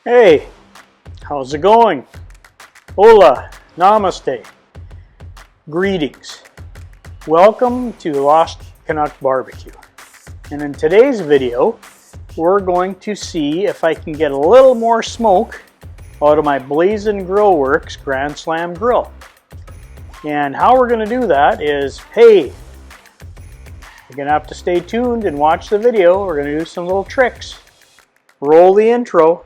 Hey, how's it going? Hola, namaste, greetings. Welcome to Lost Canuck BBQ. And in today's video, we're going to see if I can get a little more smoke out of my blazn Grillworks Grand Slam grill. And how we're going to do that is, hey, you're going to have to stay tuned and watch the video. We're going to do some little tricks. Roll the intro.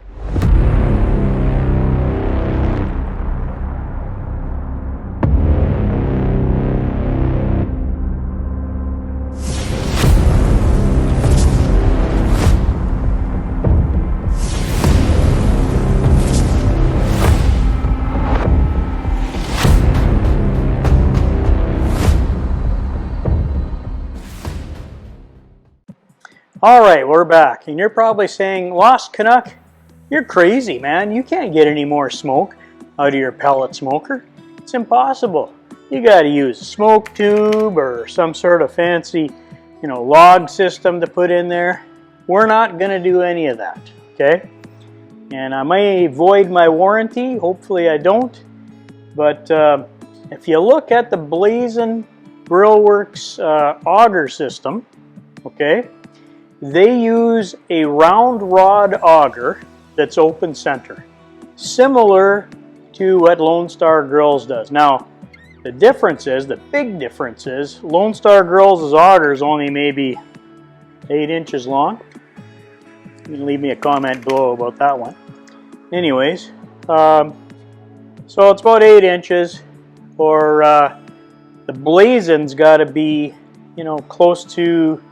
All right, we're back, and you're probably saying, Lost Canuck, you're crazy, man. You can't get any more smoke out of your pellet smoker. It's impossible. You got to use a smoke tube or some sort of fancy, log system to put in there. We're not going to do any of that, okay? And I may void my warranty. Hopefully I don't. But if you look at the blazn Grillworks auger system, okay, they use a round rod auger that's open center, similar to what Lone Star Grills does. Now, the difference is, the big difference is, Lone Star Grills' auger is only maybe 8 inches long. You can leave me a comment below about that one. Anyways, so it's about 8 inches, or the blazn's got to be, close to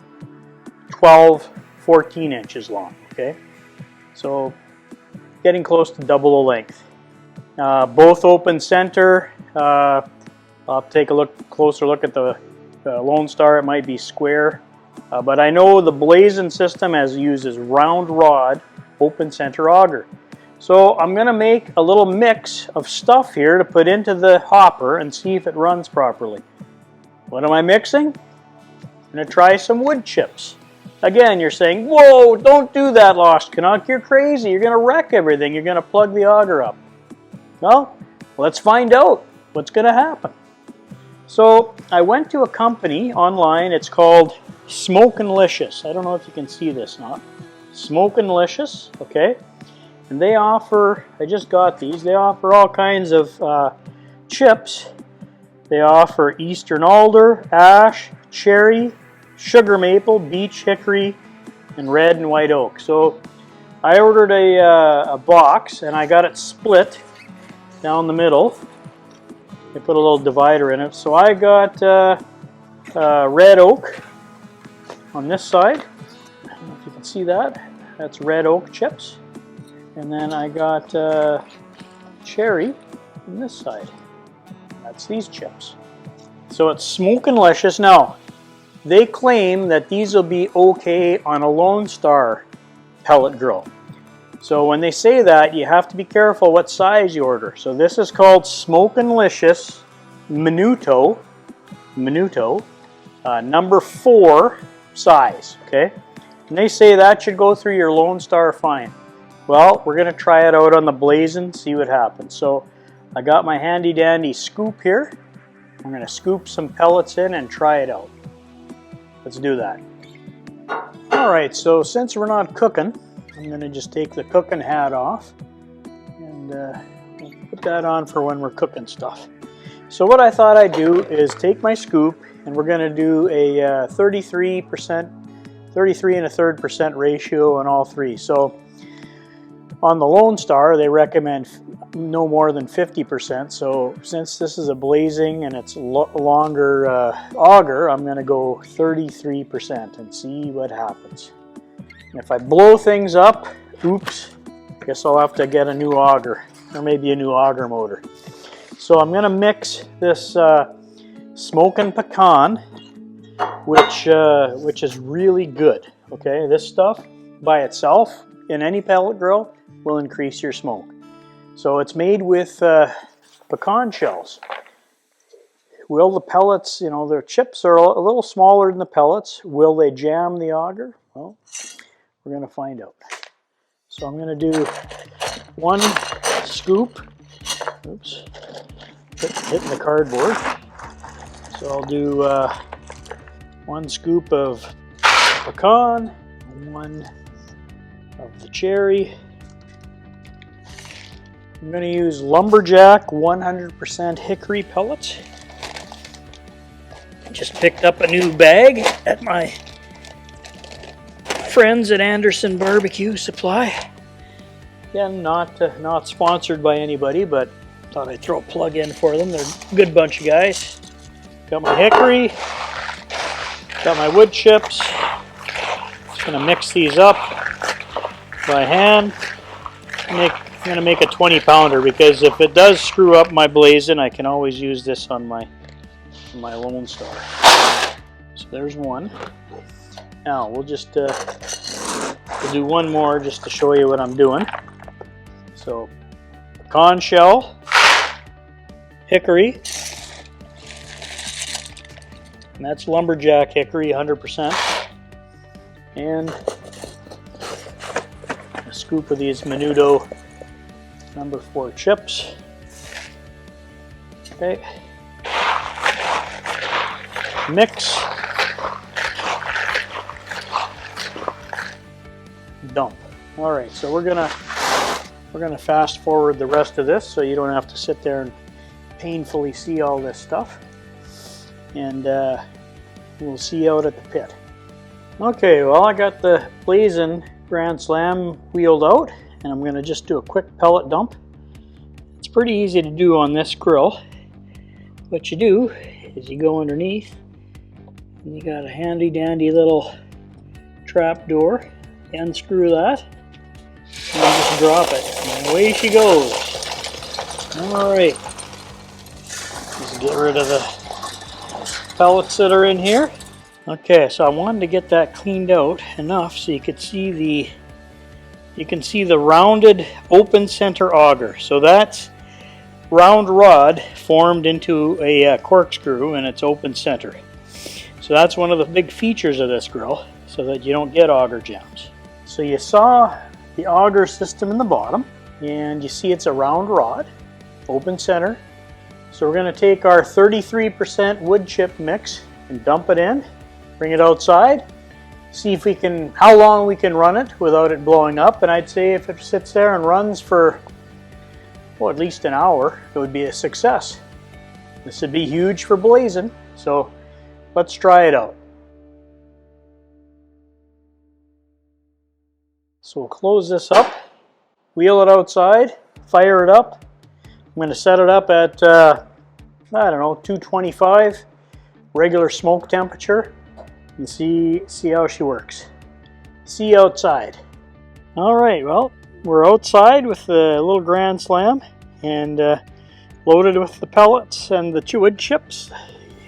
12, 14 inches long, okay? So getting close to double the length. Both open center. I'll take a closer look at the Lone Star. It might be square, but I know the blazn system uses round rod open center auger. So I'm going to make a little mix of stuff here to put into the hopper and see if it runs properly. What am I mixing? I'm going to try some wood chips. Again, you're saying, whoa, don't do that, Lost Canuck. You're crazy. You're going to wreck everything. You're going to plug the auger up. Well, let's find out what's going to happen. So I went to a company online. It's called Smokin'Licious. I don't know if you can see this now. Smokin'Licious, okay? And they offer, I just got these, they offer all kinds of chips. They offer Eastern Alder, Ash, Cherry, Sugar Maple, Beech Hickory, and Red and White Oak. So I ordered a box, and I got it split down the middle. They put a little divider in it. So I got Red Oak on this side. I don't know if you can see that. That's Red Oak chips. And then I got Cherry on this side. That's these chips. So it's Smokin'Licious. Now, they claim that these will be okay on a Lone Star pellet grill. So when they say that, you have to be careful what size you order. So this is called Smokin'Licious Minuto, number 4 size, okay? And they say that should go through your Lone Star fine. Well, we're going to try it out on the blazn, see what happens. So I got my handy dandy scoop here. I'm going to scoop some pellets in and try it out. Let's do that. All right, so since we're not cooking, I'm going to just take the cooking hat off and we'll put that on for when we're cooking stuff. So what I thought I'd do is take my scoop, and we're going to do a 33 1/3% ratio on all three. So on the Lone Star, they recommend no more than 50%. So since this is a blazing and it's longer auger, I'm going to go 33% and see what happens. And if I blow things up, oops, I guess I'll have to get a new auger, or maybe a new auger motor. So I'm going to mix this Smokin' Pecan, which is really good. Okay, this stuff by itself in any pellet grill will increase your smoke. So it's made with pecan shells. Will the pellets, their chips are a little smaller than the pellets. Will they jam the auger? Well, we're going to find out. So I'm going to do 1 scoop. Oops, hitting the cardboard. So I'll do 1 scoop of pecan, 1 of the cherry. I'm going to use Lumberjack 100% hickory pellets. Just picked up a new bag at my friends at Anderson Barbecue Supply. Again, not sponsored by anybody, but thought I'd throw a plug in for them. They're a good bunch of guys. Got my hickory, got my wood chips. Just gonna mix these up by hand. I'm gonna make a 20-pounder because if it does screw up my blazn, I can always use this on my Lone Star. So there's 1. Now we'll just we'll do 1 more just to show you what I'm doing. So pecan shell, hickory, and that's Lumberjack hickory 100%, and a scoop of these Menudo number 4 chips. Okay, mix, dump. All right, so we're gonna fast forward the rest of this so you don't have to sit there and painfully see all this stuff, and we'll see you out at the pit. Okay, well, I got the blazn Grand Slam wheeled out, and I'm going to just do a quick pellet dump. It's pretty easy to do on this grill. What you do is you go underneath, and you got a handy dandy little trap door. Unscrew that, and just drop it, and away she goes. Alright, just get rid of the pellets that are in here. Okay, so I wanted to get that cleaned out enough so you could see the rounded open center auger. So that's round rod formed into a corkscrew, and it's open center. So that's one of the big features of this grill, so that you don't get auger jams. So you saw the auger system in the bottom, and you see it's a round rod, open center. So we're going to take our 33% wood chip mix and dump it in, bring it outside, see if how long we can run it without it blowing up. And I'd say if it sits there and runs for, well, at least an hour, it would be a success. This would be huge for blazn, so let's try it out. So we'll close this up, wheel it outside, fire it up. I'm going to set it up at, I don't know, 225, regular smoke temperature, and see how she works. See you outside. All right, well, we're outside with the little Grand Slam, and loaded with the pellets and the wood chips.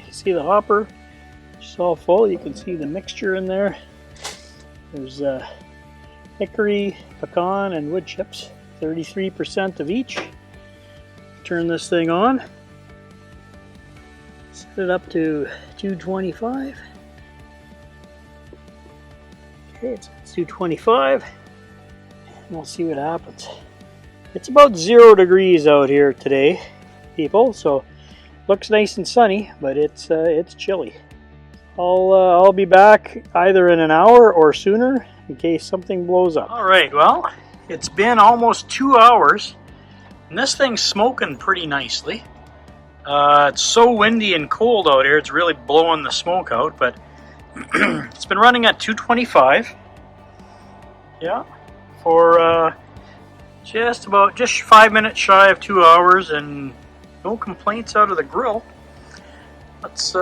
You see the hopper, it's all full. You can see the mixture in there. There's hickory, pecan, and wood chips, 33% of each. Turn this thing on, set it up to 225. Okay, it's 225, and we'll see what happens. It's about 0 degrees out here today, people, so looks nice and sunny, but it's chilly. I'll be back either in an hour or sooner in case something blows up. All right, well, it's been almost 2 hours, and this thing's smoking pretty nicely. It's so windy and cold out here, it's really blowing the smoke out, but it's been running at 225. Yeah, for just 5 minutes shy of 2 hours, and no complaints out of the grill. Let's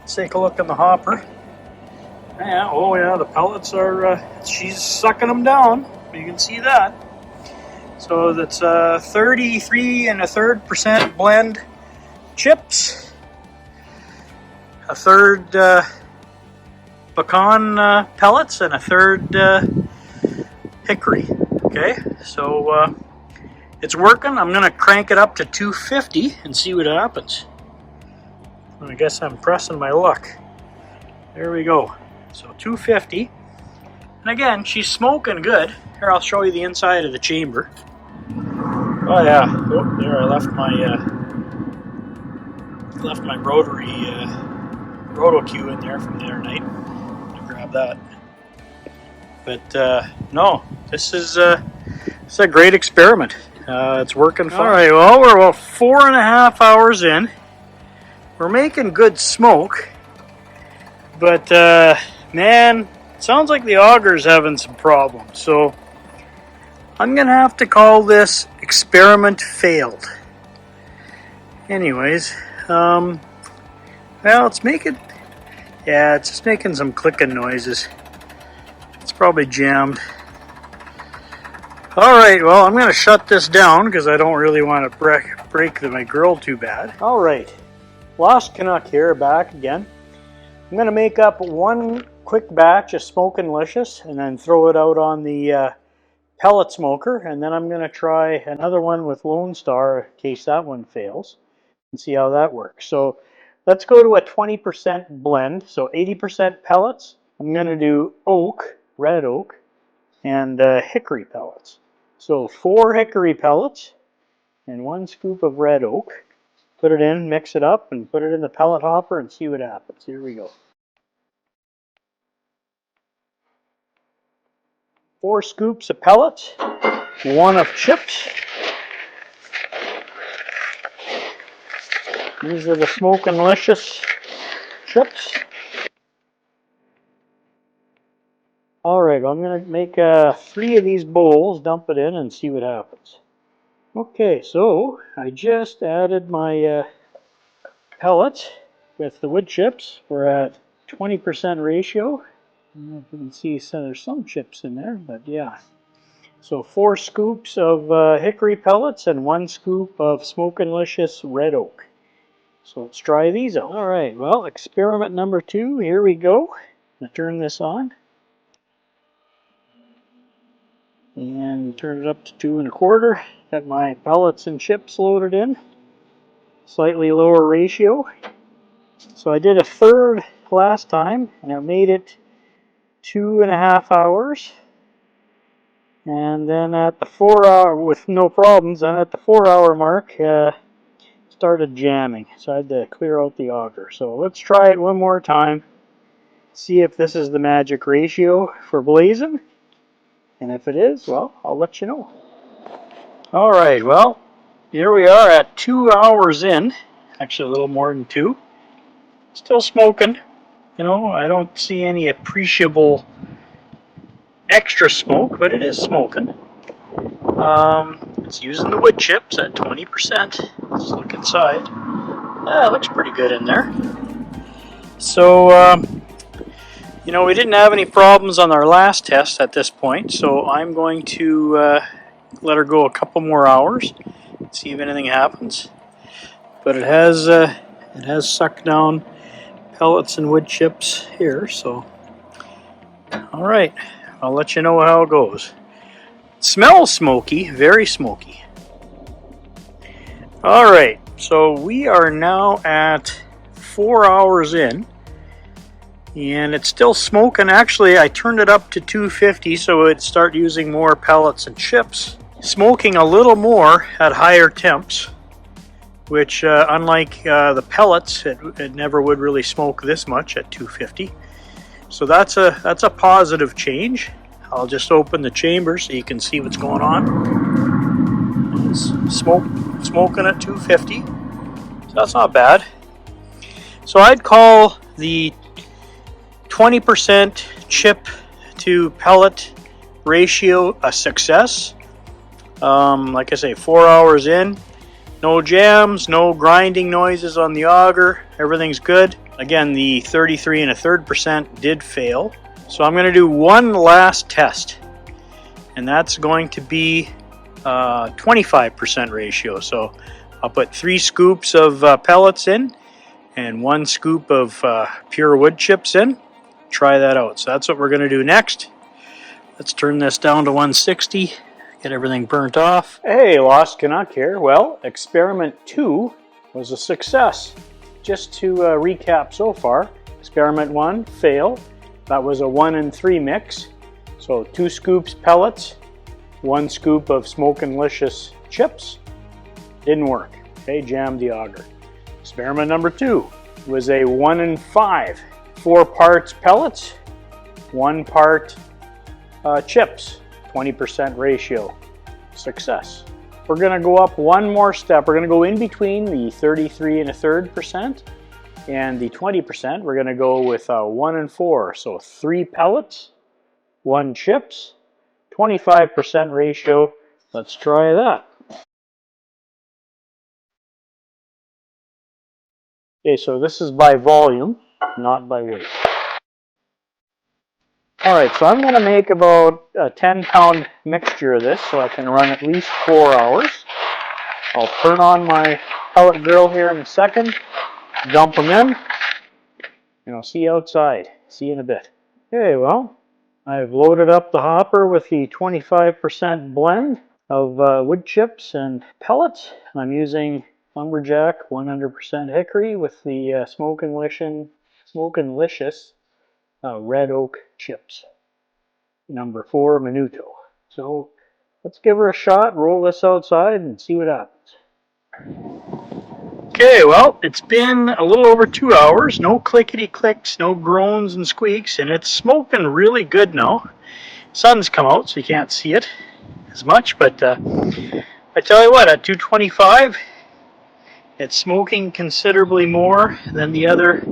take a look in the hopper. Yeah, oh yeah, the pellets are, she's sucking them down. You can see that. So that's 33 1/3% blend chips, a third pecan pellets, and a third hickory. Okay, so it's working. I'm gonna crank it up to 250 and see what happens. I guess I'm pressing my luck. There we go. So 250. And again, she's smoking good. Here, I'll show you the inside of the chamber. Oh yeah, oh, there I left my rotary roto cue in there from the other night. I'll grab that. But no, this is a great experiment. It's working fine. All right, well, we're about 4.5 hours in. We're making good smoke, but man, it sounds like the auger's having some problems. So I'm gonna have to call this experiment failed. Anyways, well, it's making, yeah, it's just making some clicking noises. It's probably jammed. All right, well, I'm gonna shut this down because I don't really want to break my grill too bad. All right, Lost Canuck here, back again. I'm gonna make up one quick batch of Smokin' Licious and then throw it out on the pellet smoker, and then I'm gonna try another one with Lone Star in case that one fails and see how that works. So let's go to a 20% blend. So 80% pellets. I'm gonna do oak, red oak, and hickory pellets. So 4 hickory pellets and 1 scoop of red oak. Put it in, mix it up, and put it in the pellet hopper and see what happens. Here we go. 4 scoops of pellets, 1 of chips. These are the Smokin' Licious chips. Alright, I'm going to make 3 of these bowls, dump it in, and see what happens. Okay, so I just added my pellets with the wood chips. We're at 20% ratio. I don't know if you can see, so there's some chips in there, but yeah. So 4 scoops of hickory pellets and 1 scoop of Smokin' Licious red oak. So let's try these out. All right, well, experiment number 2, here we go. I'm gonna turn this on. And turn it up to 2 1/4. Got my pellets and chips loaded in. Slightly lower ratio. So I did a third last time, and I made it 2.5 hours. And then at the 4 hour, with no problems, and at the 4 hour mark, started jamming. So I had to clear out the auger. So let's try it one more time. See if this is the magic ratio for blazn. And if it is, well, I'll let you know. All right, well, here we are at 2 hours in. Actually, a little more than 2. Still smoking. You know, I don't see any appreciable extra smoke, but it is smoking. It's using the wood chips at 20%. Let's look inside. Yeah, it looks pretty good in there. So, you know, we didn't have any problems on our last test at this point, so I'm going to let her go a couple more hours, see if anything happens. But it has sucked down pellets and wood chips here, so all right, I'll let you know how it goes. It smells smoky, very smoky. All right, so we are now at 4 hours in, and it's still smoking. Actually, I turned it up to 250 so it'd start using more pellets and chips. Smoking a little more at higher temps, which unlike the pellets, it never would really smoke this much at 250. So that's a positive change. I'll just open the chamber so you can see what's going on. It's smoking at 250, so that's not bad. So I'd call the 20% chip to pellet ratio a success. Like I say, 4 hours in, no jams, no grinding noises on the auger, everything's good. Again, the 33 1/3% did fail. So I'm going to do one last test, and that's going to be 25% ratio. So I'll put 3 scoops of pellets in and 1 scoop of pure wood chips in. Try that out. So that's what we're going to do next. Let's turn this down to 160, get everything burnt off. Hey, Lost Canuck here. Well, experiment 2 was a success. Just to recap so far, experiment 1 failed. That was a 1 in 3 mix. So 2 scoops pellets, 1 scoop of Smokin'Licious chips. Didn't work. Okay, jammed the auger. Experiment number 2 was a 1 in 5. 4 parts pellets, 1 part chips, 20% ratio. Success. We're going to go up one more step. We're going to go in between the 33 1/3% and the 20%. We're going to go with 1 in 4. So 3 pellets, 1 chips, 25% ratio. Let's try that. Okay, so this is by volume, not by weight. Alright, so I'm going to make about a 10-pound mixture of this so I can run at least 4 hours. I'll turn on my pellet grill here in a second, dump them in, and I'll see you outside. See you in a bit. Okay, well, I've loaded up the hopper with the 25% blend of wood chips and pellets. I'm using Lumberjack 100% hickory with the Smokin'Licious red oak chips. Number 4 Minuto. So let's give her a shot, roll this outside, and see what happens. Okay, well, it's been a little over 2 hours. No clickety clicks, no groans and squeaks, and it's smoking really good now. Sun's come out, so you can't see it as much, but I tell you what, at 225, it's smoking considerably more than the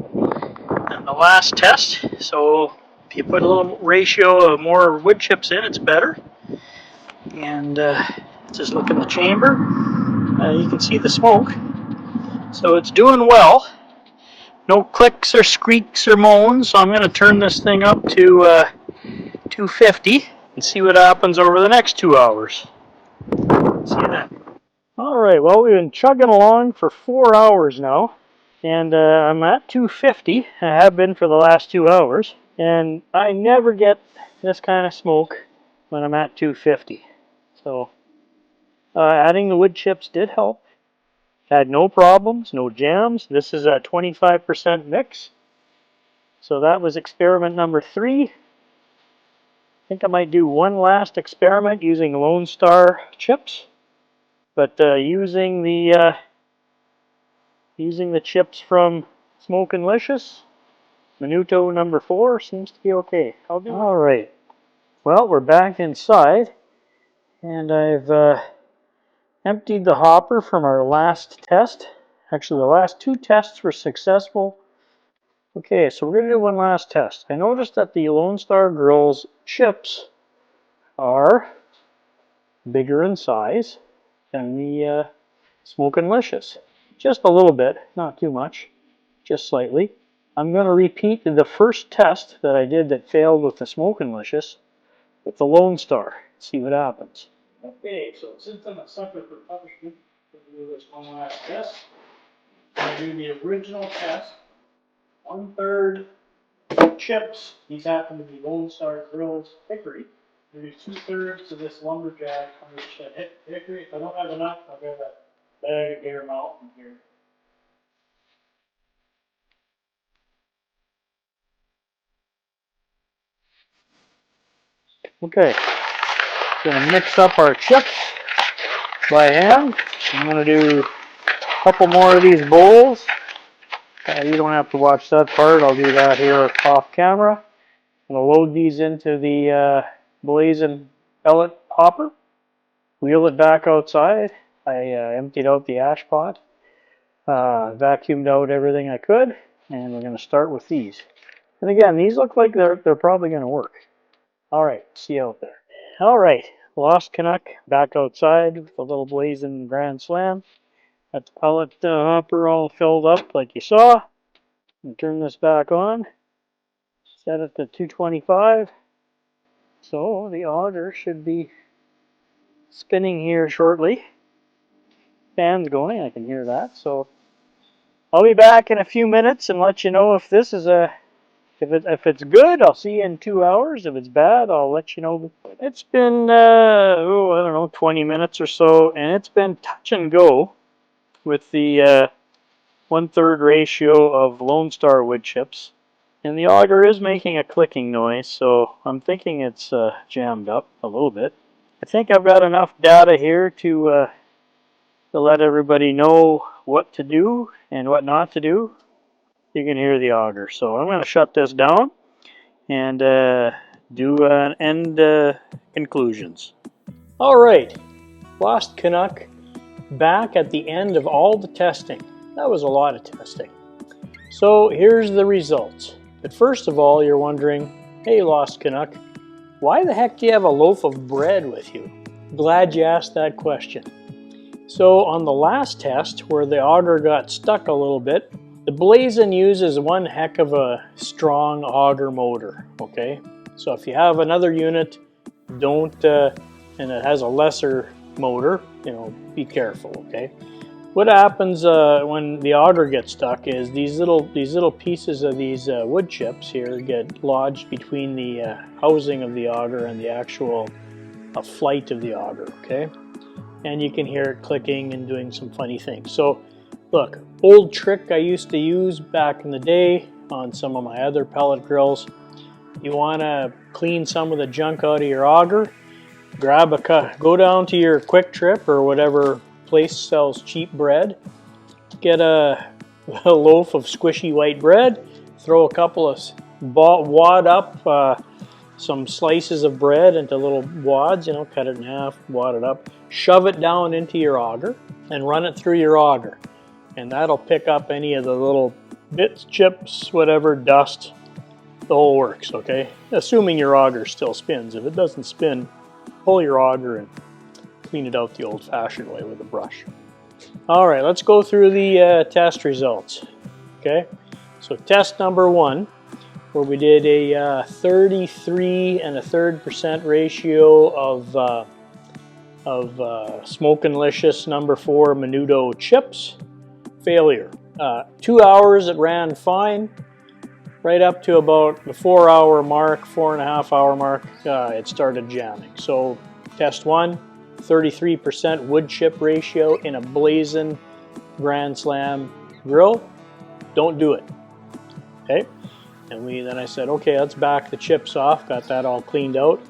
last test. So if you put a little ratio of more wood chips in, it's better. And just look in the chamber, you can see the smoke. So it's doing well. No clicks or squeaks or moans. So I'm going to turn this thing up to 250 and see what happens over the next 2 hours. See you then. Alright, well, we've been chugging along for 4 hours now, and I'm at 250. I have been for the last 2 hours, and I never get this kind of smoke when I'm at 250. So, adding the wood chips did help. Had no problems, no jams. This is a 25% mix. So that was experiment number 3. I think I might do one last experiment using Lone Star chips. But using the chips from Smokin'Licious, Minuto number 4 seems to be okay. I'll do it. All right. Well, we're back inside, and I've emptied the hopper from our last test. Actually, the last 2 tests were successful. Okay, so we're going to do one last test. I noticed that the Lone Star Grill's chips are bigger in size than the Smokin'Licious. Just a little bit, not too much, just slightly. I'm going to repeat the first test that I did that failed with the Smokin'Licious with the Lone Star. See what happens. Okay, so since I'm a sucker for punishment, I'm going to do this one last test. I'm going to do the original test. 1/3 chips. These happen to be Lone Star Grill's hickory. There's 2/3 of this Lumberjack 100% hickory. If I don't have enough, I'll get a bag of Bear Mountain here. Okay, gonna mix up our chips by hand. I'm gonna do a couple more of these bowls. You don't have to watch that part. I'll do that here off camera. I'm gonna load these into the blazn pellet hopper. Wheel it back outside. I emptied out the ash pot, vacuumed out everything I could, and we're gonna start with these. And again, these look like they're probably gonna work. All right, see you out there. All right, Lost Canuck back outside with a little blazn Grand Slam. Got the pellet hopper all filled up like you saw. And turn this back on. Set it to 225. So the auger should be spinning here shortly. Fan's going, I can hear that. So I'll be back in a few minutes and let you know if this is if it's good. I'll see you in 2 hours. If it's bad, I'll let you know. It's been I don't know, 20 minutes or so, and it's been touch and go with the 1/3 ratio of Lone Star wood chips And the auger is making a clicking noise, so I'm thinking it's jammed up a little bit. I think I've got enough data here to let everybody know what to do and what not to do. You can hear the auger. So I'm going to shut this down and do an end conclusions. All right, Lost Canuck back at the end of all the testing. That was a lot of testing. So here's the results. But first of all, you're wondering, hey Lost Canuck, why the heck do you have a loaf of bread with you? Glad you asked that question. So on the last test where the auger got stuck a little bit, the blazn uses one heck of a strong auger motor, okay? So if you have another unit, don't, and it has a lesser motor, you know, be careful, okay? What happens when the auger gets stuck is these little pieces of these wood chips here get lodged between the housing of the auger and the actual flight of the auger, okay? And you can hear it clicking and doing some funny things. So look, old trick I used to use back in the day on some of my other pellet grills. You want to clean some of the junk out of your auger, go down to your Quick Trip or whatever place sells cheap bread, get a loaf of squishy white bread, throw a couple of wad up some slices of bread into little wads, you know, cut it in half, wad it up, shove it down into your auger and run it through your auger. And that'll pick up any of the little bits, chips, whatever, dust, the whole works, okay? Assuming your auger still spins. If it doesn't spin, pull your auger and clean it out the old-fashioned way with a brush. All right, let's go through the test results, okay? So test number 1, where we did a 33 1/3% ratio of Smokin' number 4 Menudo chips. Failure. 2 hours it ran fine. Right up to about the 4-hour mark, 4.5-hour mark, it started jamming. So test 1, 33% wood chip ratio in a blazn Grand Slam grill. Don't do it. Okay. And then I said, okay, let's back the chips off. Got that all cleaned out.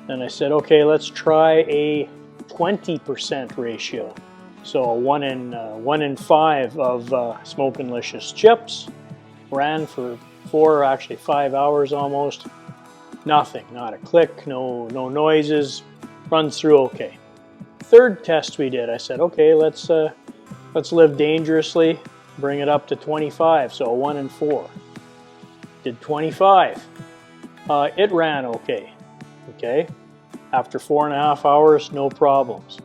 Then I said, okay, let's try a 20% ratio. So a 1 in 5 of Smokin' chips. Ran for 5 hours almost. Nothing, not a click, no noises. Runs through okay. Third test we did, I said, okay, let's live dangerously. Bring it up to 25. So a 1 in 4. Did 25. It ran okay. Okay. After 4.5 hours, no problems.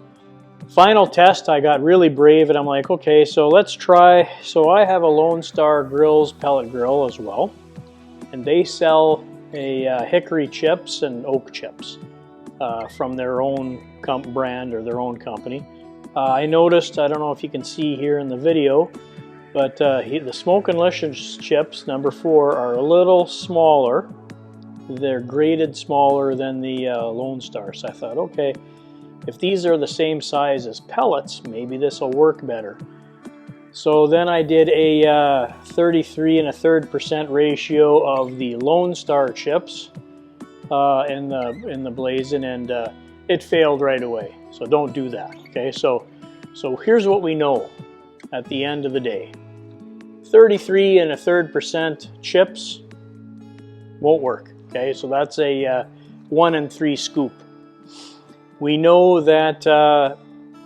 Final test, I got really brave and I'm like, okay, so let's try. So I have a Lone Star Grills pellet grill as well. And they sell a hickory chips and oak chips from their own brand or their own company. I noticed, I don't know if you can see here in the video, but the Smokin' chips, number 4, are a little smaller. They're graded smaller than the Lone Star. So I thought, okay, if these are the same size as pellets, maybe this will work better. So then I did a 33 1/3% ratio of the Lone Star chips in the blazn, and it failed right away. So don't do that. Okay, so here's what we know at the end of the day. 33 1/3% chips won't work. Okay, so that's a 1 in 3 scoop. We know that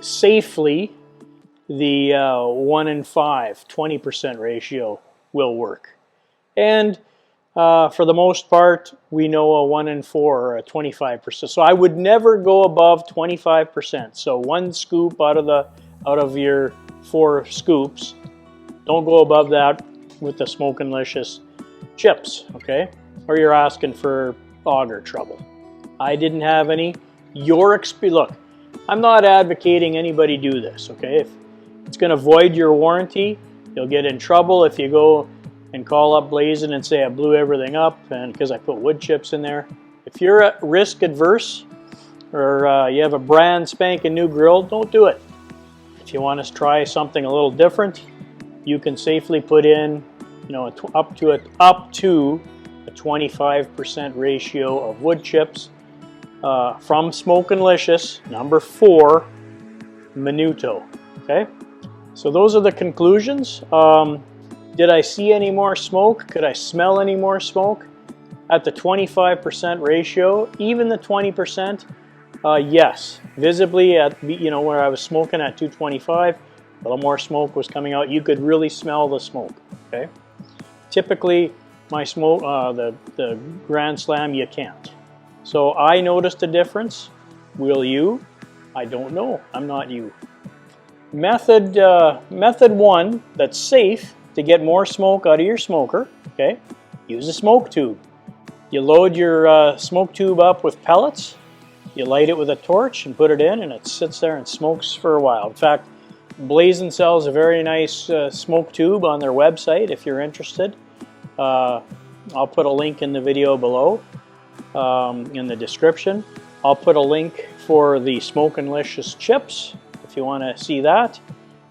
safely the 1 in 5, 20% ratio will work. And for the most part, we know a 1 in 4 or a 25%. So I would never go above 25%. So 1 scoop out of your 4 scoops. Don't go above that with the Smokin' chips, okay? Or you're asking for auger trouble. I didn't have any. Look, I'm not advocating anybody do this, okay? If it's going to void your warranty, you'll get in trouble if you go and call up blazn and say I blew everything up and because I put wood chips in there. If you're risk adverse or you have a brand spanking new grill, don't do it. If you want to try something a little different, you can safely put in you know, up to a 25% ratio of wood chips from Smokin'Licious, number 4, Minuto. Okay, so those are the conclusions. Did I see any more smoke? Could I smell any more smoke? At the 25% ratio, even the 20%, yes. Visibly at, you know, where I was smoking at 225, a little more smoke was coming out. You could really smell the smoke, okay? Typically, my smoke, the Grand Slam, you can't. So I noticed a difference. Will you? I don't know. I'm not you. Method 1 that's safe to get more smoke out of your smoker, okay? Use a smoke tube. You load your smoke tube up with pellets, you light it with a torch and put it in, and it sits there and smokes for a while. In fact, blazn sells a very nice smoke tube on their website if you're interested. I'll put a link in the video below in the description. I'll put a link for the Smokin'Licious chips if you want to see that.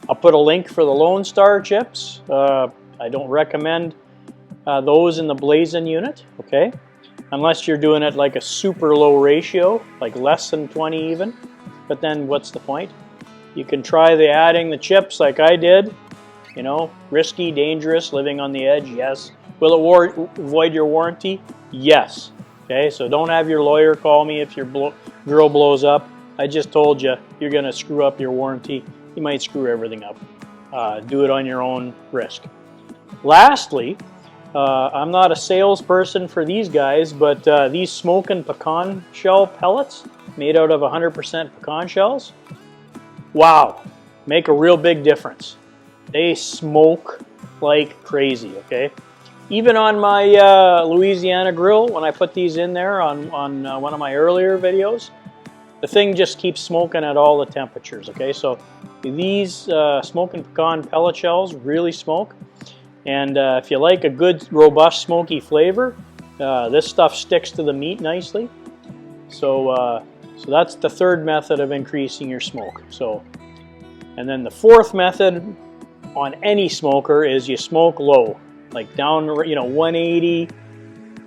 I'll put a link for the Lone Star chips. I don't recommend those in the blazn unit, okay? Unless you're doing it like a super low ratio, like less than 20 even. But then what's the point? You can try adding the chips like I did. You know, risky, dangerous, living on the edge, yes. Will it void your warranty? Yes. Okay, so don't have your lawyer call me if your grill blows up. I just told you, you're gonna screw up your warranty. You might screw everything up. Do it on your own risk. Lastly, I'm not a salesperson for these guys, but these smoking pecan shell pellets made out of 100% pecan shells, wow, make a real big difference. They smoke like crazy, okay? Even on my Louisiana grill, when I put these in there on one of my earlier videos, the thing just keeps smoking at all the temperatures, okay? So these smoking pecan pellet shells really smoke. And if you like a good, robust, smoky flavor, this stuff sticks to the meat nicely. So, so that's the third method of increasing your smoke. So, and then the fourth method on any smoker is you smoke low, like down, you know, 180,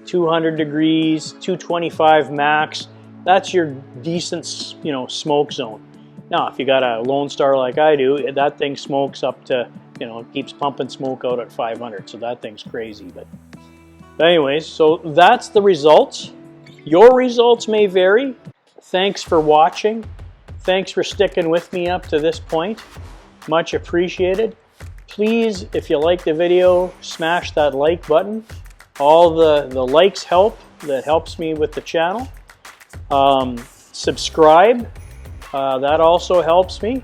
200 degrees, 225 max. That's your decent, you know, smoke zone. Now, if you got a Lone Star like I do, that thing smokes up to, you know, it keeps pumping smoke out at 500, so that thing's crazy. But anyways, so that's the results. Your results may vary. Thanks for watching. Thanks for sticking with me up to this point. Much appreciated. Please, if you like the video, smash that like button. All the likes help. That helps me with the channel. Subscribe. That also helps me.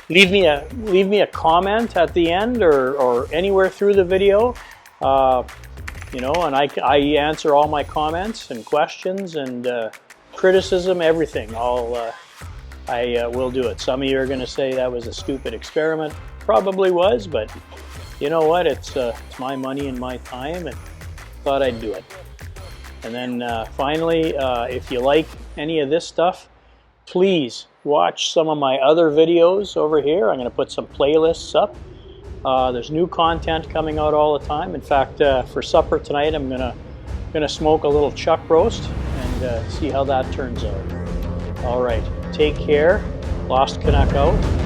Leave me a comment at the end or anywhere through the video, you know, and I answer all my comments and questions and criticism, everything. I will do it. Some of you are going to say that was a stupid experiment. Probably was, but you know what? It's my money and my time, and thought I'd do it. And then finally, if you like any of this stuff, please watch some of my other videos over here. I'm going to put some playlists up. There's new content coming out all the time. In fact, for supper tonight, I'm gonna smoke a little chuck roast and see how that turns out. All right, take care. Lost Canuck out.